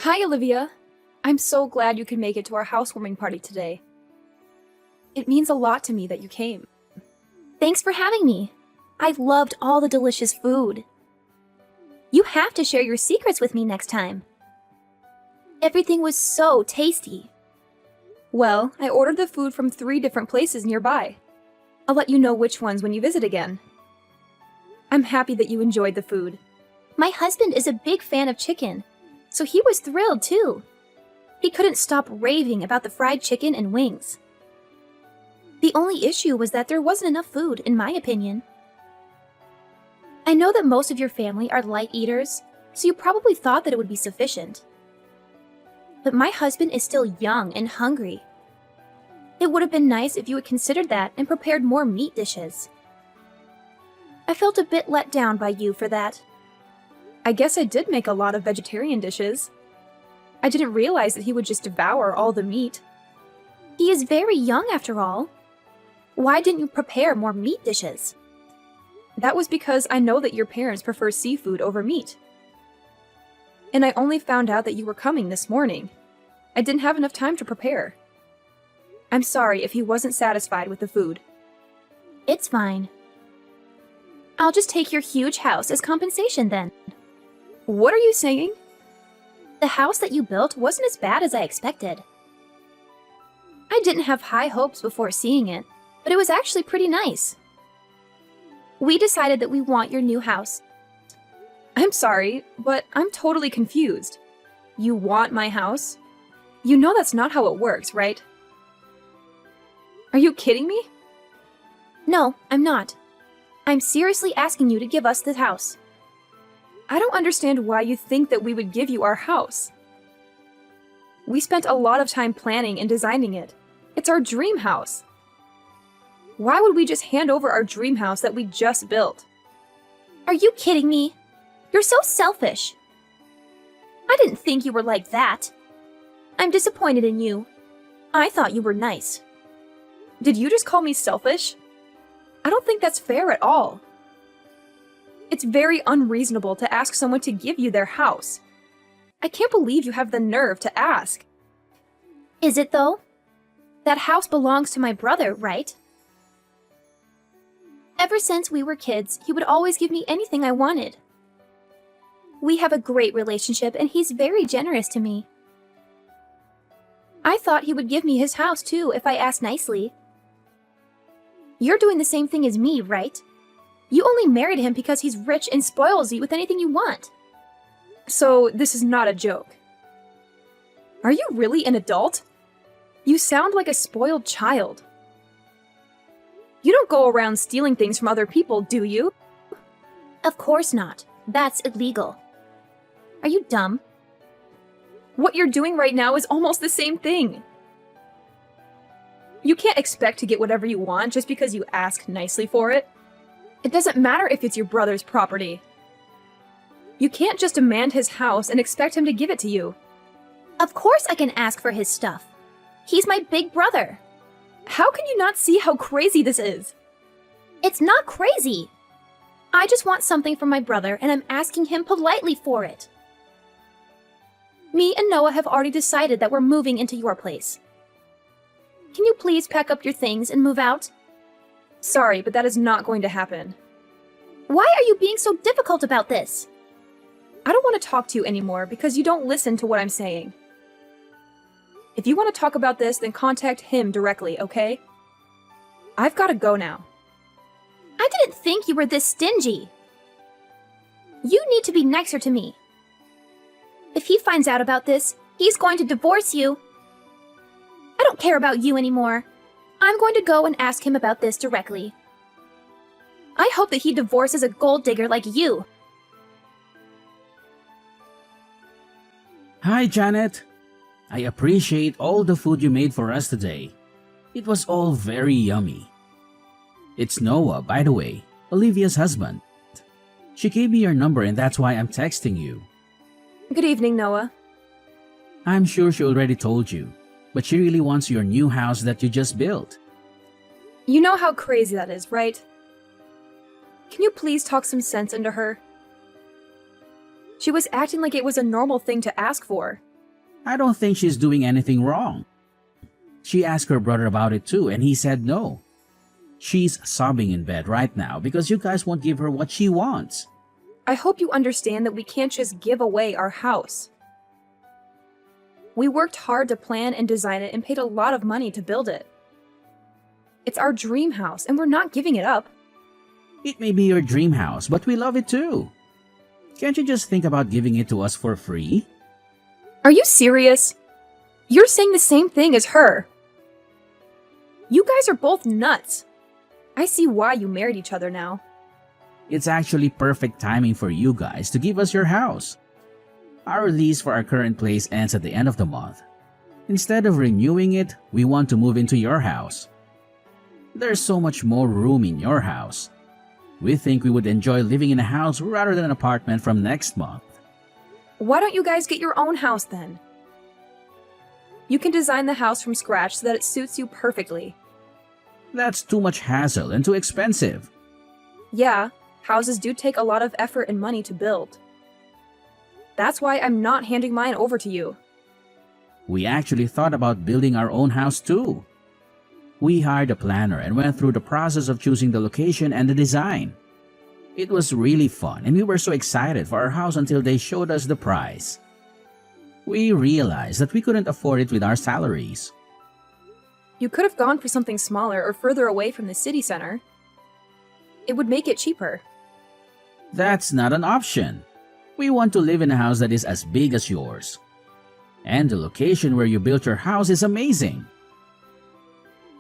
Hi, Olivia. I'm so glad you could make it to our housewarming party today. It means a lot to me that you came. Thanks for having me. I loved all the delicious food. You have to share your secrets with me next time. Everything was so tasty. Well, I ordered the food from 3 different places nearby. I'll let you know which ones when you visit again. I'm happy that you enjoyed the food. My husband is a big fan of chicken, so he was thrilled too. He couldn't stop raving about the fried chicken and wings. The only issue was that there wasn't enough food, in my opinion. I know that most of your family are light eaters, so you probably thought that it would be sufficient. But my husband is still young and hungry. It would have been nice if you had considered that and prepared more meat dishes. I felt a bit let down by you for that. I guess I did make a lot of vegetarian dishes. I didn't realize that he would just devour all the meat. He is very young after all. Why didn't you prepare more meat dishes? That was because I know that your parents prefer seafood over meat. And I only found out that you were coming this morning. I didn't have enough time to prepare. I'm sorry if he wasn't satisfied with the food. It's fine. I'll just take your huge house as compensation then. What are you saying? The house that you built wasn't as bad as I expected. I didn't have high hopes before seeing it, but it was actually pretty nice. We decided that we want your new house. I'm sorry, but I'm totally confused. You want my house? You know that's not how it works, right? Are you kidding me? No, I'm not. I'm seriously asking you to give us the house. I don't understand why you think that we would give you our house. We spent a lot of time planning and designing it. It's our dream house. Why would we just hand over our dream house that we just built? Are you kidding me? You're so selfish. I didn't think you were like that. I'm disappointed in you. I thought you were nice. Did you just call me selfish? I don't think that's fair at all. It's very unreasonable to ask someone to give you their house. I can't believe you have the nerve to ask. Is it though? That house belongs to my brother, right? Ever since we were kids, he would always give me anything I wanted. We have a great relationship and he's very generous to me. I thought he would give me his house too if I asked nicely. You're doing the same thing as me, right? You only married him because he's rich and spoils you with anything you want. So this is not a joke. Are you really an adult? You sound like a spoiled child. You don't go around stealing things from other people, do you? Of course not. That's illegal. Are you dumb? What you're doing right now is almost the same thing. You can't expect to get whatever you want just because you ask nicely for it. It doesn't matter if it's your brother's property. You can't just demand his house and expect him to give it to you. Of course I can ask for his stuff. He's my big brother. How can you not see how crazy this is? It's not crazy. I just want something from my brother and I'm asking him politely for it. Me and Noah have already decided that we're moving into your place. Can you please pack up your things and move out? Sorry, but that is not going to happen. Why are you being so difficult about this? I don't want to talk to you anymore because you don't listen to what I'm saying. If you want to talk about this, then contact him directly, okay? I've got to go now. I didn't think you were this stingy. You need to be nicer to me. If he finds out about this, he's going to divorce you. I don't care about you anymore. I'm going to go and ask him about this directly. I hope that he divorces a gold digger like you. Hi, Janet. I appreciate all the food you made for us today. It was all very yummy. It's Noah, by the way, Olivia's husband. She gave me your number and that's why I'm texting you. Good evening, Noah. I'm sure she already told you, but she really wants your new house that you just built. You know how crazy that is, right? Can you please talk some sense into her? She was acting like it was a normal thing to ask for, I don't think she's doing anything wrong. She asked her brother about it too, and he said no. She's sobbing in bed right now because you guys won't give her what she wants. I hope you understand that we can't just give away our house. We worked hard to plan and design it and paid a lot of money to build it. It's our dream house, and we're not giving it up. It may be your dream house, but we love it too. Can't you just think about giving it to us for free? Are you serious? You're saying the same thing as her. You guys are both nuts. I see why you married each other now. It's actually perfect timing for you guys to give us your house. Our lease for our current place ends at the end of the month. Instead of renewing it, we want to move into your house. There's so much more room in your house. We think we would enjoy living in a house rather than an apartment from next month. Why don't you guys get your own house then? You can design the house from scratch so that it suits you perfectly. That's too much hassle and too expensive. Yeah, houses do take a lot of effort and money to build. That's why I'm not handing mine over to you. We actually thought about building our own house too. We hired a planner and went through the process of choosing the location and the design. It was really fun, and we were so excited for our house until they showed us the price. We realized that we couldn't afford it with our salaries. You could have gone for something smaller or further away from the city center. It would make it cheaper. That's not an option. We want to live in a house that is as big as yours. And the location where you built your house is amazing.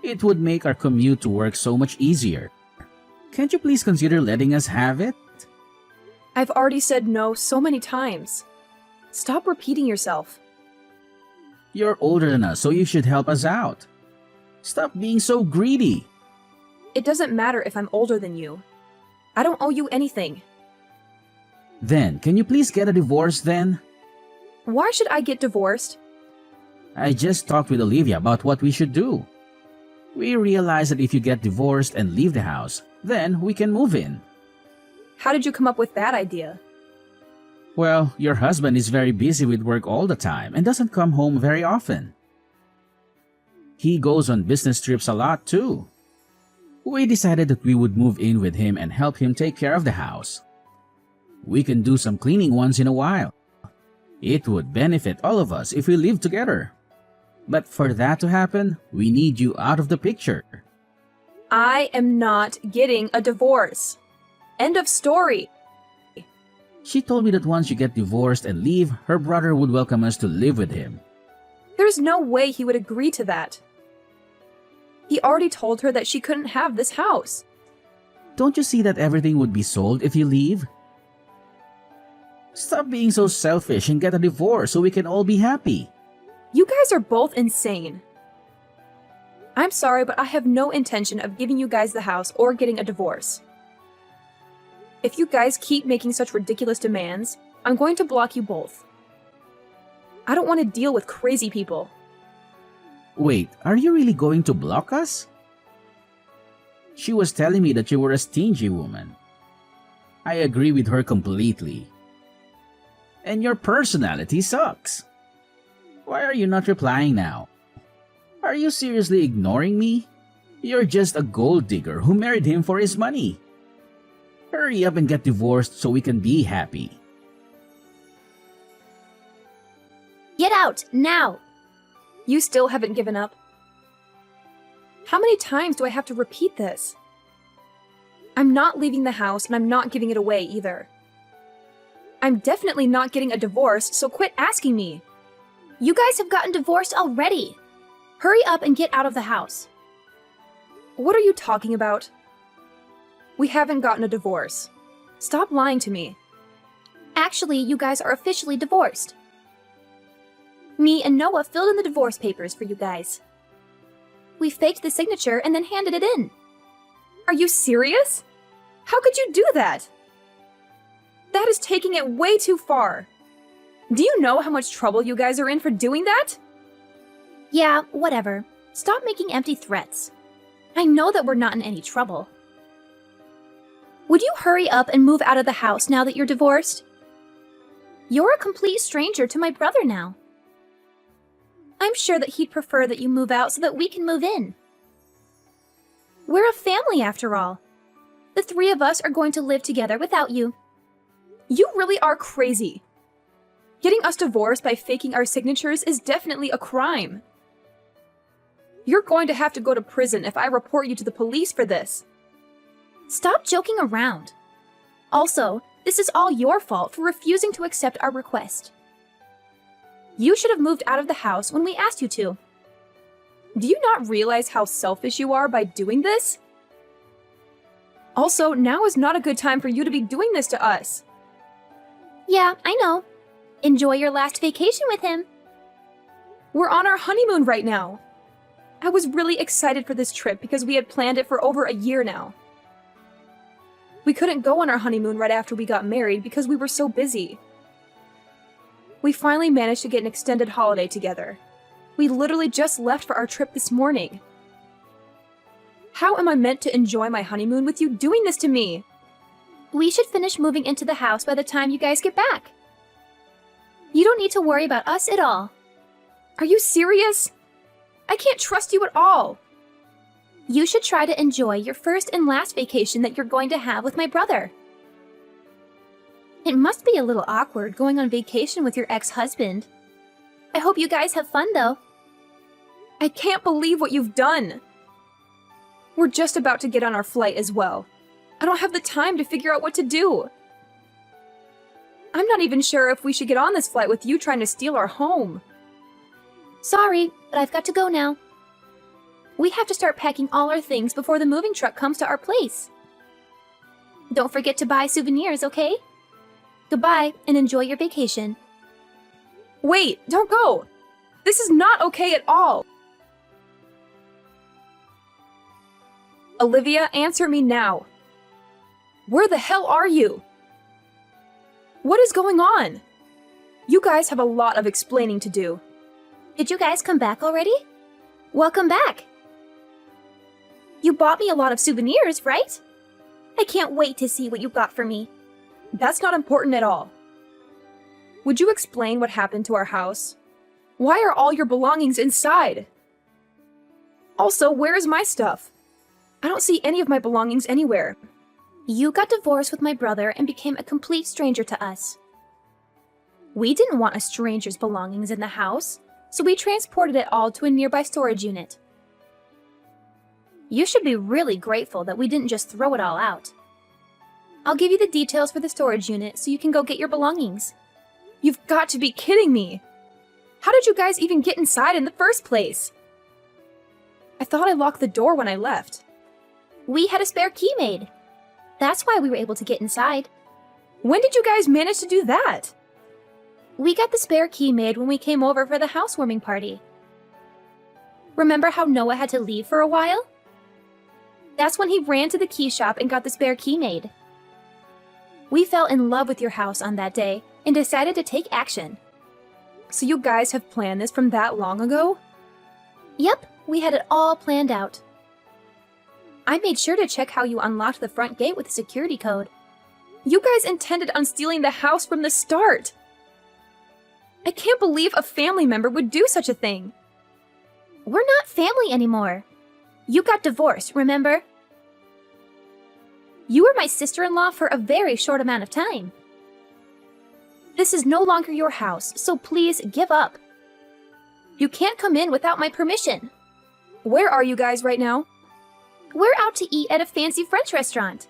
It would make our commute to work so much easier. Can't you please consider letting us have it? I've already said no so many times. Stop repeating yourself. You're older than us, so you should help us out. Stop being so greedy. It doesn't matter if I'm older than you. I don't owe you anything. Then, can you please get a divorce then? Why should I get divorced? I just talked with Olivia about what we should do. We realized that if you get divorced and leave the house, then we can move in. How did you come up with that idea? Well, your husband is very busy with work all the time and doesn't come home very often. He goes on business trips a lot too. We decided that we would move in with him and help him take care of the house. We can do some cleaning once in a while. It would benefit all of us if we live together. But for that to happen, we need you out of the picture. I am not getting a divorce. End of story. She told me that once you get divorced and leave, her brother would welcome us to live with him. There's no way he would agree to that. He already told her that she couldn't have this house. Don't you see that everything would be sold if you leave? Stop being so selfish and get a divorce so we can all be happy. You guys are both insane. I'm sorry, but I have no intention of giving you guys the house or getting a divorce. If you guys keep making such ridiculous demands, I'm going to block you both. I don't want to deal with crazy people. Wait, are you really going to block us? She was telling me that you were a stingy woman. I agree with her completely. And your personality sucks. Why are you not replying now? Are you seriously ignoring me? You're just a gold digger who married him for his money. Hurry up and get divorced so we can be happy. Get out, now! You still haven't given up. How many times do I have to repeat this? I'm not leaving the house and I'm not giving it away either. I'm definitely not getting a divorce, so quit asking me. You guys have gotten divorced already. Hurry up and get out of the house. What are you talking about? We haven't gotten a divorce. Stop lying to me. Actually, you guys are officially divorced. Me and Noah filled in the divorce papers for you guys. We faked the signature and then handed it in. Are you serious? How could you do that? That is taking it way too far. Do you know how much trouble you guys are in for doing that? Yeah, whatever. Stop making empty threats. I know that we're not in any trouble. Would you hurry up and move out of the house now that you're divorced? You're a complete stranger to my brother now. I'm sure that he'd prefer that you move out so that we can move in. We're a family after all. The three of us are going to live together without you. You really are crazy. Getting us divorced by faking our signatures is definitely a crime. You're going to have to go to prison if I report you to the police for this. Stop joking around. Also, this is all your fault for refusing to accept our request. You should have moved out of the house when we asked you to. Do you not realize how selfish you are by doing this? Also, now is not a good time for you to be doing this to us. Yeah, I know. Enjoy your last vacation with him. We're on our honeymoon right now. I was really excited for this trip because we had planned it for over a year now. We couldn't go on our honeymoon right after we got married because we were so busy. We finally managed to get an extended holiday together. We literally just left for our trip this morning. How am I meant to enjoy my honeymoon with you doing this to me? We should finish moving into the house by the time you guys get back. You don't need to worry about us at all. Are you serious? I can't trust you at all. You should try to enjoy your first and last vacation that you're going to have with my brother. It must be a little awkward going on vacation with your ex-husband. I hope you guys have fun, though. I can't believe what you've done. We're just about to get on our flight as well. I don't have the time to figure out what to do. I'm not even sure if we should get on this flight with you trying to steal our home. Sorry, but I've got to go now. We have to start packing all our things before the moving truck comes to our place. Don't forget to buy souvenirs, okay? Goodbye, and enjoy your vacation. Wait, don't go! This is not okay at all! Olivia, answer me now. Where the hell are you? What is going on? You guys have a lot of explaining to do. Did you guys come back already? Welcome back! You bought me a lot of souvenirs, right? I can't wait to see what you got for me. That's not important at all. Would you explain what happened to our house? Why are all your belongings inside? Also, where is my stuff? I don't see any of my belongings anywhere. You got divorced with my brother and became a complete stranger to us. We didn't want a stranger's belongings in the house, so we transported it all to a nearby storage unit. You should be really grateful that we didn't just throw it all out. I'll give you the details for the storage unit so you can go get your belongings. You've got to be kidding me! How did you guys even get inside in the first place? I thought I locked the door when I left. We had a spare key made. That's why we were able to get inside. When did you guys manage to do that? We got the spare key made when we came over for the housewarming party. Remember how Noah had to leave for a while? That's when he ran to the key shop and got the spare key made. We fell in love with your house on that day and decided to take action. So you guys have planned this from that long ago? Yep, we had it all planned out. I made sure to check how you unlocked the front gate with a security code. You guys intended on stealing the house from the start. I can't believe a family member would do such a thing. We're not family anymore. You got divorced, remember? You were my sister-in-law for a very short amount of time. This is no longer your house, so please give up. You can't come in without my permission. Where are you guys right now? We're out to eat at a fancy French restaurant.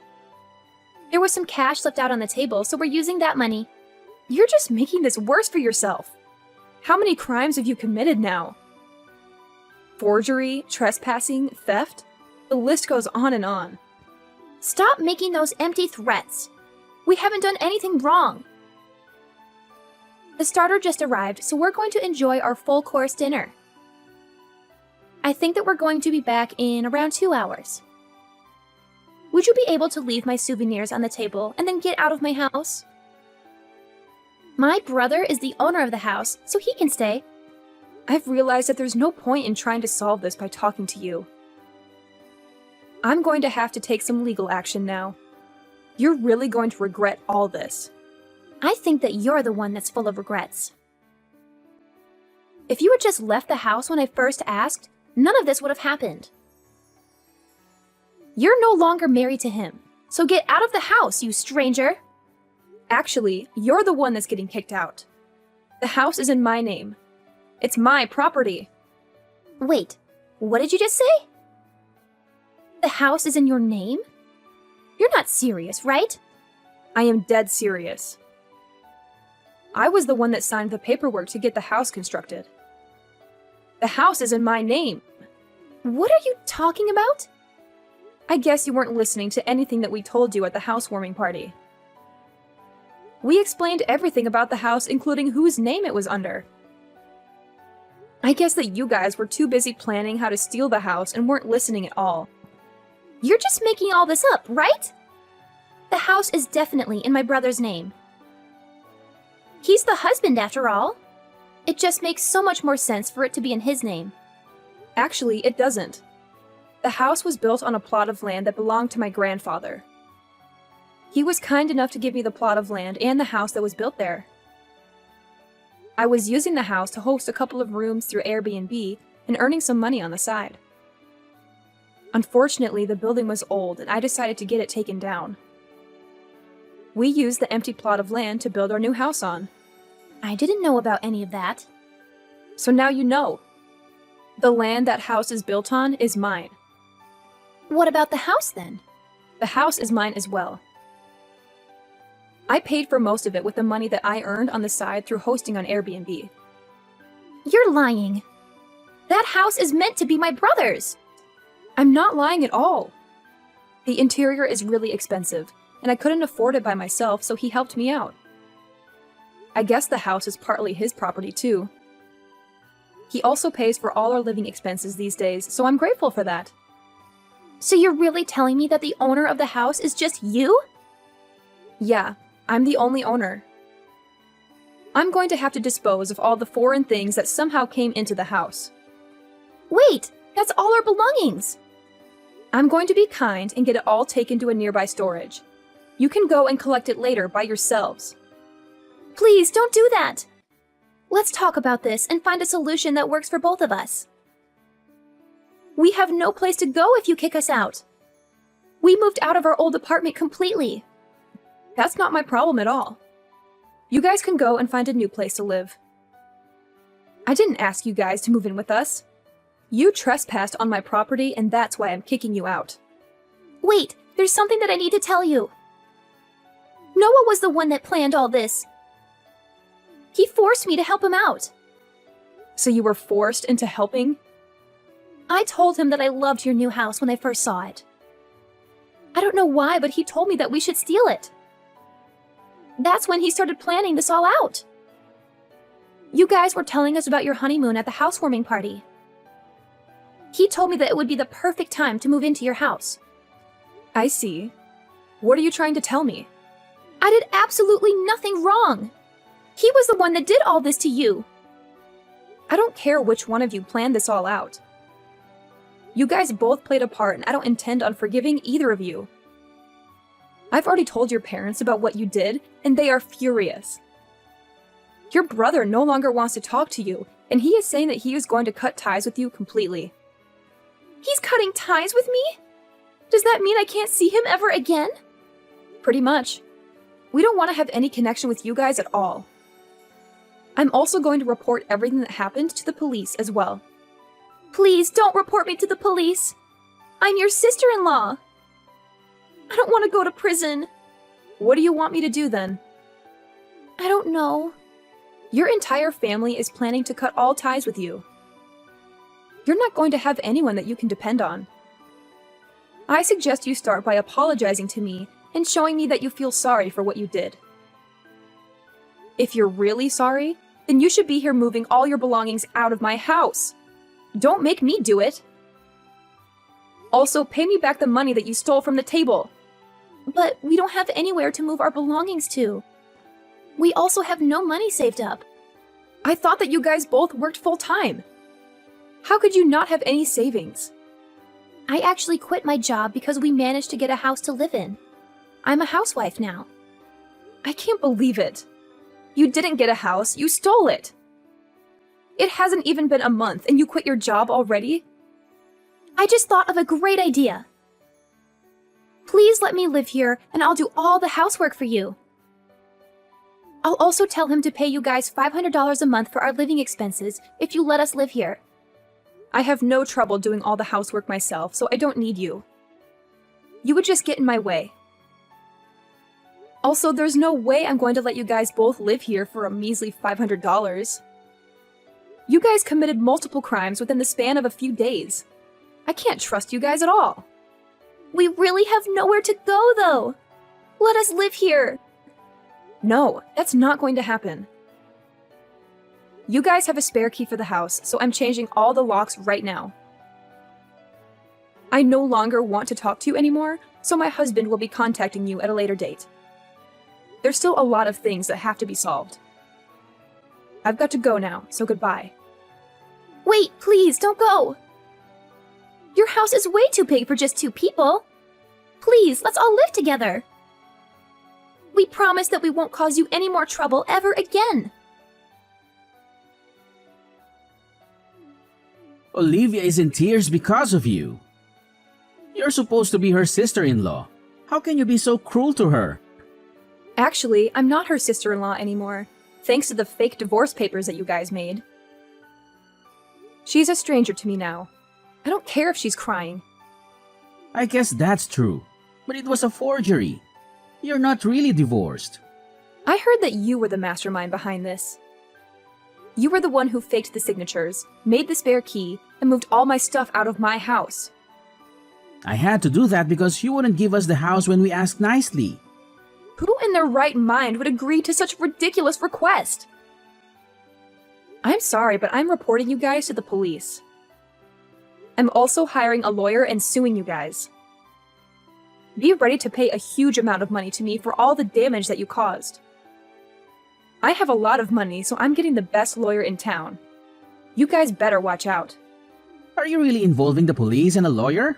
There was some cash left out on the table, so we're using that money. You're just making this worse for yourself. How many crimes have you committed now? Forgery, trespassing, theft? The list goes on and on. Stop making those empty threats. We haven't done anything wrong. The starter just arrived, so we're going to enjoy our full-course dinner. I think that we're going to be back in around 2 hours. Would you be able to leave my souvenirs on the table and then get out of my house? My brother is the owner of the house, so he can stay. I've realized that there's no point in trying to solve this by talking to you. I'm going to have to take some legal action now. You're really going to regret all this. I think that you're the one that's full of regrets. If you had just left the house when I first asked, none of this would have happened. You're no longer married to him, so get out of the house, you stranger! Actually, you're the one that's getting kicked out. The house is in my name. It's my property. Wait, what did you just say? The house is in your name? You're not serious, right? I am dead serious. I was the one that signed the paperwork to get the house constructed. The house is in my name. What are you talking about? I guess you weren't listening to anything that we told you at the housewarming party. We explained everything about the house, including whose name it was under. I guess that you guys were too busy planning how to steal the house and weren't listening at all. You're just making all this up, right? The house is definitely in my brother's name. He's the husband, after all. It just makes so much more sense for it to be in his name. Actually, it doesn't. The house was built on a plot of land that belonged to my grandfather. He was kind enough to give me the plot of land and the house that was built there. I was using the house to host a couple of rooms through Airbnb and earning some money on the side. Unfortunately, the building was old and I decided to get it taken down. We used the empty plot of land to build our new house on. I didn't know about any of that. So now you know. The land that house is built on is mine. What about the house then? The house is mine as well. I paid for most of it with the money that I earned on the side through hosting on Airbnb. You're lying. That house is meant to be my brother's. I'm not lying at all. The interior is really expensive, and I couldn't afford it by myself, so he helped me out. I guess the house is partly his property too. He also pays for all our living expenses these days, so I'm grateful for that. So you're really telling me that the owner of the house is just you? Yeah, I'm the only owner. I'm going to have to dispose of all the foreign things that somehow came into the house. Wait, that's all our belongings. I'm going to be kind and get it all taken to a nearby storage. You can go and collect it later by yourselves. Please don't do that. Let's talk about this and find a solution that works for both of us. We have no place to go if you kick us out. We moved out of our old apartment completely. That's not my problem at all. You guys can go and find a new place to live. I didn't ask you guys to move in with us. You trespassed on my property, and that's why I'm kicking you out. Wait, there's something that I need to tell you. Noah was the one that planned all this. He forced me to help him out. So you were forced into helping? I told him that I loved your new house when I first saw it. I don't know why, but he told me that we should steal it. That's when he started planning this all out. You guys were telling us about your honeymoon at the housewarming party. He told me that it would be the perfect time to move into your house. I see. What are you trying to tell me? I did absolutely nothing wrong. He was the one that did all this to you. I don't care which one of you planned this all out. You guys both played a part, and I don't intend on forgiving either of you. I've already told your parents about what you did, and they are furious. Your brother no longer wants to talk to you, and he is saying that he is going to cut ties with you completely. He's cutting ties with me? Does that mean I can't see him ever again? Pretty much. We don't want to have any connection with you guys at all. I'm also going to report everything that happened to the police as well. Please don't report me to the police. I'm your sister-in-law. I don't want to go to prison. What do you want me to do then? I don't know. Your entire family is planning to cut all ties with you. You're not going to have anyone that you can depend on. I suggest you start by apologizing to me and showing me that you feel sorry for what you did. If you're really sorry, then you should be here moving all your belongings out of my house. Don't make me do it. Also, pay me back the money that you stole from the table. But we don't have anywhere to move our belongings to. We also have no money saved up. I thought that you guys both worked full-time. How could you not have any savings? I actually quit my job because we managed to get a house to live in. I'm a housewife now. I can't believe it. You didn't get a house, you stole it. It hasn't even been a month and you quit your job already? I just thought of a great idea. Please let me live here and I'll do all the housework for you. I'll also tell him to pay you guys $500 a month for our living expenses if you let us live here. I have no trouble doing all the housework myself, so I don't need you. You would just get in my way. Also, there's no way I'm going to let you guys both live here for a measly $500. You guys committed multiple crimes within the span of a few days. I can't trust you guys at all. We really have nowhere to go, though. Let us live here. No, that's not going to happen. You guys have a spare key for the house, so I'm changing all the locks right now. I no longer want to talk to you anymore, so my husband will be contacting you at a later date. There's still a lot of things that have to be solved. I've got to go now, so goodbye. Wait, please, don't go. Your house is way too big for just 2 people. Please, let's all live together. We promise that we won't cause you any more trouble ever again. Olivia is in tears because of you. You're supposed to be her sister-in-law. How can you be so cruel to her? Actually, I'm not her sister-in-law anymore, thanks to the fake divorce papers that you guys made. She's a stranger to me now. I don't care if she's crying. I guess that's true, but it was a forgery. You're not really divorced. I heard that you were the mastermind behind this. You were the one who faked the signatures, made the spare key, and moved all my stuff out of my house. I had to do that because you wouldn't give us the house when we asked nicely. Who in their right mind would agree to such a ridiculous request? I'm sorry, but I'm reporting you guys to the police. I'm also hiring a lawyer and suing you guys. Be ready to pay a huge amount of money to me for all the damage that you caused. I have a lot of money, so I'm getting the best lawyer in town. You guys better watch out. Are you really involving the police and a lawyer?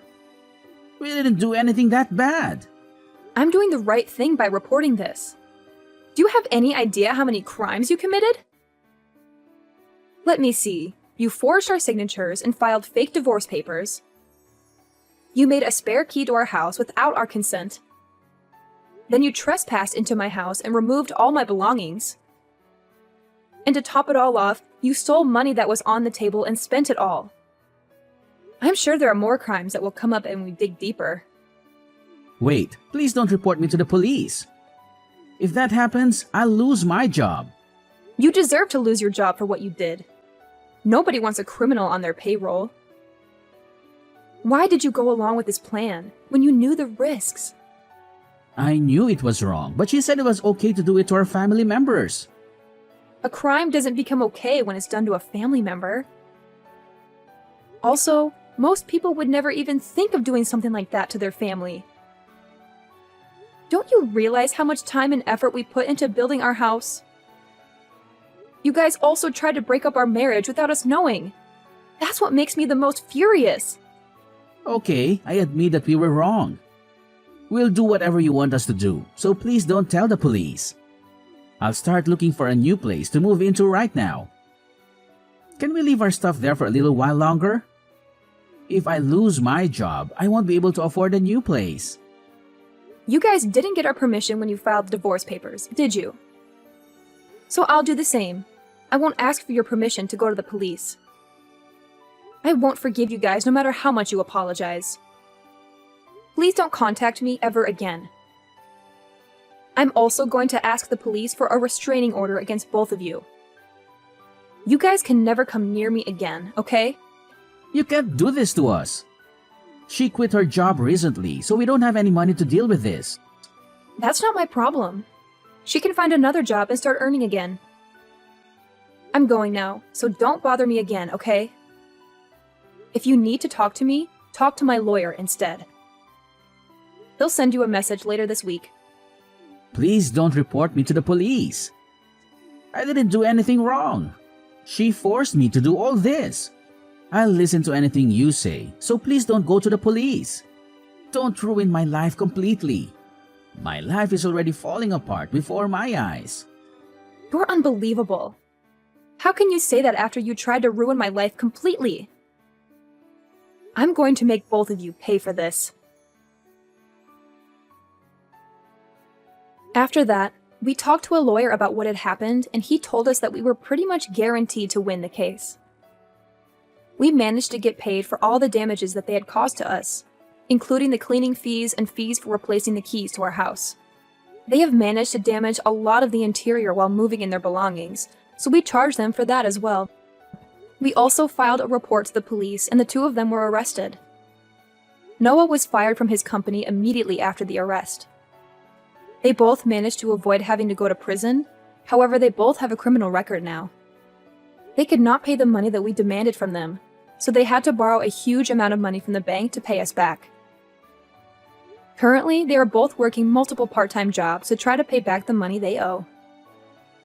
We didn't do anything that bad. I'm doing the right thing by reporting this. Do you have any idea how many crimes you committed? Let me see. You forged our signatures and filed fake divorce papers. You made a spare key to our house without our consent. Then you trespassed into my house and removed all my belongings. And to top it all off, you stole money that was on the table and spent it all. I'm sure there are more crimes that will come up when we dig deeper. Wait, please don't report me to the police. If that happens, I'll lose my job. You deserve to lose your job for what you did. Nobody wants a criminal on their payroll. Why did you go along with this plan when you knew the risks? I knew it was wrong, but she said it was okay to do it to our family members. A crime doesn't become okay when it's done to a family member. Also, most people would never even think of doing something like that to their family. Don't you realize how much time and effort we put into building our house? You guys also tried to break up our marriage without us knowing. That's what makes me the most furious. Okay, I admit that we were wrong. We'll do whatever you want us to do, so please don't tell the police. I'll start looking for a new place to move into right now. Can we leave our stuff there for a little while longer? If I lose my job, I won't be able to afford a new place. You guys didn't get our permission when you filed the divorce papers, did you? So I'll do the same. I won't ask for your permission to go to the police. I won't forgive you guys no matter how much you apologize. Please don't contact me ever again. I'm also going to ask the police for a restraining order against both of you. You guys can never come near me again, okay? You can't do this to us. She quit her job recently, so we don't have any money to deal with this. That's not my problem. She can find another job and start earning again. I'm going now, so don't bother me again, okay? If you need to talk to me, talk to my lawyer instead. He'll send you a message later this week. Please don't report me to the police. I didn't do anything wrong. She forced me to do all this. I'll listen to anything you say, so please don't go to the police. Don't ruin my life completely. My life is already falling apart before my eyes. You're unbelievable. How can you say that after you tried to ruin my life completely? I'm going to make both of you pay for this. After that, we talked to a lawyer about what had happened, and he told us that we were pretty much guaranteed to win the case. We managed to get paid for all the damages that they had caused to us, including the cleaning fees and fees for replacing the keys to our house. They have managed to damage a lot of the interior while moving in their belongings, so we charged them for that as well. We also filed a report to the police, and the two of them were arrested. Noah was fired from his company immediately after the arrest. They both managed to avoid having to go to prison, however, they both have a criminal record now. They could not pay the money that we demanded from them, so they had to borrow a huge amount of money from the bank to pay us back. Currently, they are both working multiple part-time jobs to try to pay back the money they owe.